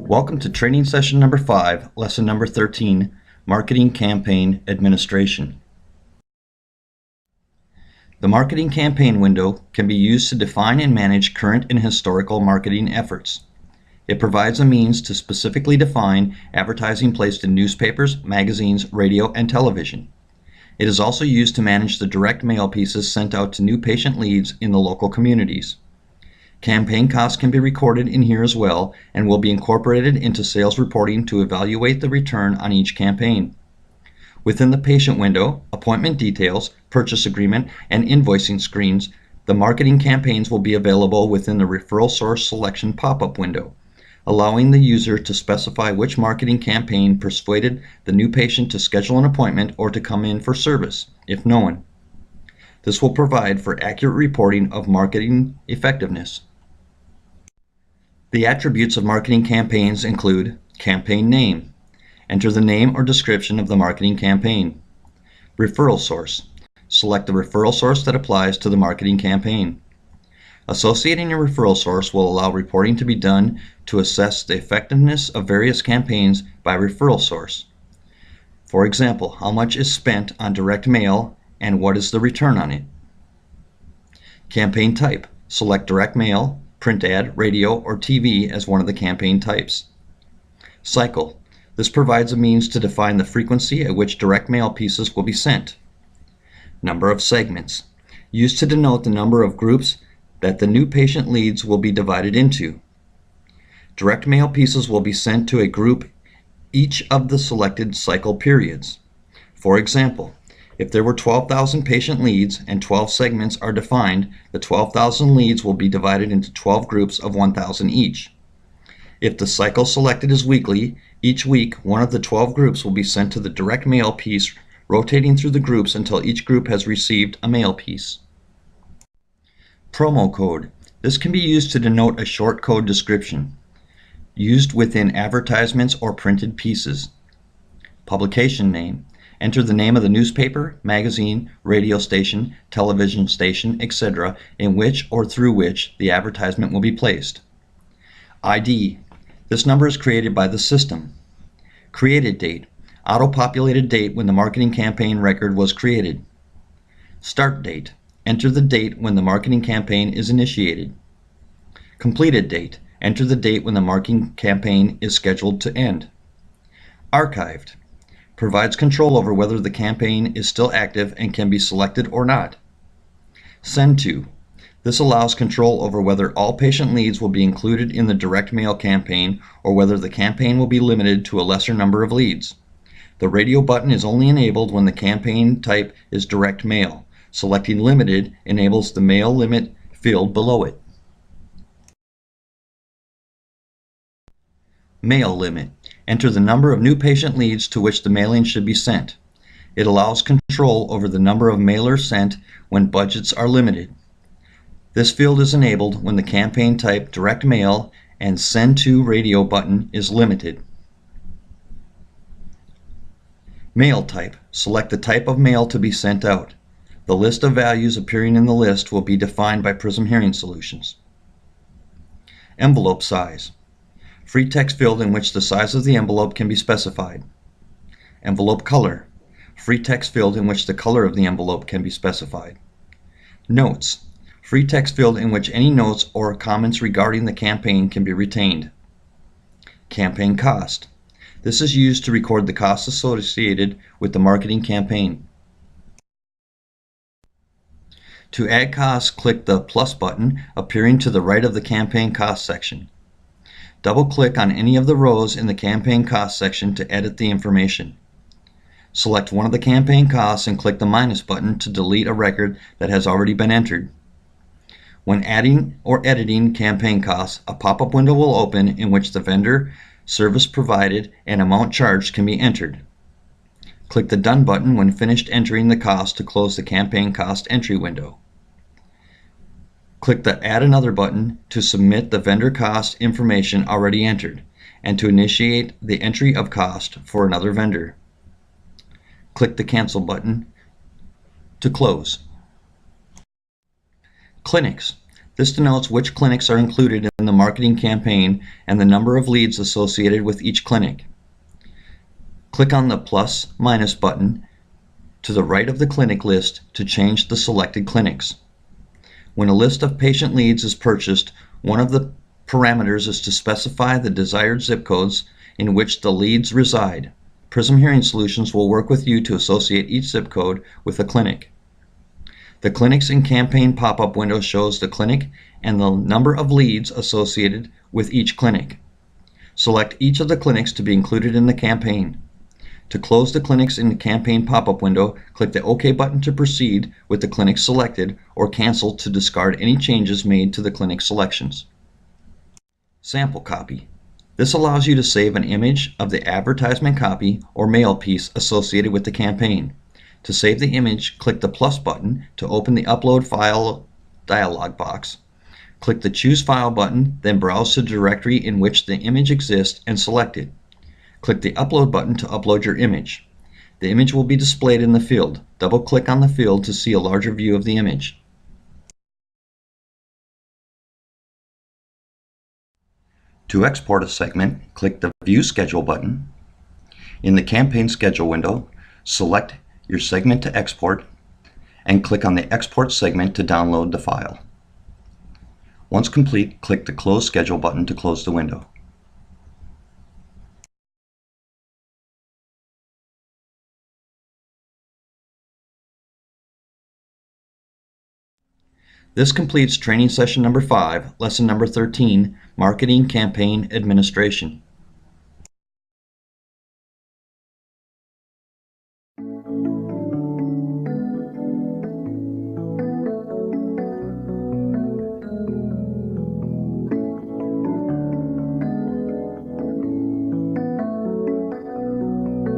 Welcome to training session number 5, lesson number 13, Marketing Campaign Administration. The marketing campaign window can be used to define and manage current and historical marketing efforts. It provides a means to specifically define advertising placed in newspapers, magazines, radio, and television. It is also used to manage the direct mail pieces sent out to new patient leads in the local communities. Campaign costs can be recorded in here as well and will be incorporated into sales reporting to evaluate the return on each campaign. Within the patient window, appointment details, purchase agreement, and invoicing screens, the marketing campaigns will be available within the referral source selection pop-up window, allowing the user to specify which marketing campaign persuaded the new patient to schedule an appointment or to come in for service, if known. This will provide for accurate reporting of marketing effectiveness. The attributes of marketing campaigns include campaign name. Enter the name or description of the marketing campaign. Referral source. Select the referral source that applies to the marketing campaign. Associating a referral source will allow reporting to be done to assess the effectiveness of various campaigns by referral source. For example, how much is spent on direct mail and what is the return on it? Campaign type. Select direct mail, print ad, radio, or TV as one of the campaign types. Cycle. This provides a means to define the frequency at which direct mail pieces will be sent. Number of segments. Used to denote the number of groups that the new patient leads will be divided into. Direct mail pieces will be sent to a group each of the selected cycle periods. For example, if there were 12,000 patient leads and 12 segments are defined, the 12,000 leads will be divided into 12 groups of 1,000 each. If the cycle selected is weekly, each week one of the 12 groups will be sent to the direct mail piece, rotating through the groups until each group has received a mail piece. Promo code. This can be used to denote a short code description, used within advertisements or printed pieces. Publication name. Enter the name of the newspaper, magazine, radio station, television station, etc. in which or through which the advertisement will be placed. ID. This number is created by the system. Created date. Auto-populated date when the marketing campaign record was created. Start date. Enter the date when the marketing campaign is initiated. Completed date. Enter the date when the marketing campaign is scheduled to end. Archived. Provides control over whether the campaign is still active and can be selected or not. Send to. This allows control over whether all patient leads will be included in the direct mail campaign or whether the campaign will be limited to a lesser number of leads. The radio button is only enabled when the campaign type is direct mail. Selecting limited enables the mail limit field below it. Mail limit. Enter the number of new patient leads to which the mailing should be sent. It allows control over the number of mailers sent when budgets are limited. This field is enabled when the campaign type direct mail and send to radio button is limited. Mail type. Select the type of mail to be sent out. The list of values appearing in the list will be defined by Prism Hearing Solutions. Envelope size. Free text field in which the size of the envelope can be specified. Envelope color. Free text field in which the color of the envelope can be specified. Notes. Free text field in which any notes or comments regarding the campaign can be retained. Campaign cost. This is used to record the costs associated with the marketing campaign. To add costs, click the plus button appearing to the right of the campaign cost section. Double-click on any of the rows in the campaign cost section to edit the information. Select one of the campaign costs and click the minus button to delete a record that has already been entered. When adding or editing campaign costs, a pop-up window will open in which the vendor, service provided, and amount charged can be entered. Click the Done button when finished entering the cost to close the campaign cost entry window. Click the Add Another button to submit the vendor cost information already entered and to initiate the entry of cost for another vendor. Click the Cancel button to close. Clinics. This denotes which clinics are included in the marketing campaign and the number of leads associated with each clinic. Click on the plus/minus button to the right of the clinic list to change the selected clinics. When a list of patient leads is purchased, one of the parameters is to specify the desired zip codes in which the leads reside. Prism Hearing Solutions will work with you to associate each zip code with a clinic. The Clinics in Campaign pop-up window shows the clinic and the number of leads associated with each clinic. Select each of the clinics to be included in the campaign. To close the Clinics in the Campaign pop-up window, click the OK button to proceed with the clinic selected, or cancel to discard any changes made to the clinic selections. Sample copy. This allows you to save an image of the advertisement copy or mail piece associated with the campaign. To save the image, click the plus button to open the Upload File dialog box. Click the Choose File button, then browse to the directory in which the image exists and select it. Click the Upload button to upload your image. The image will be displayed in the field. Double-click on the field to see a larger view of the image. To export a segment, click the View Schedule button. In the Campaign Schedule window, select your segment to export and click on the Export segment to download the file. Once complete, click the Close Schedule button to close the window. This completes training session number 5, lesson number 13, Marketing Campaign Administration.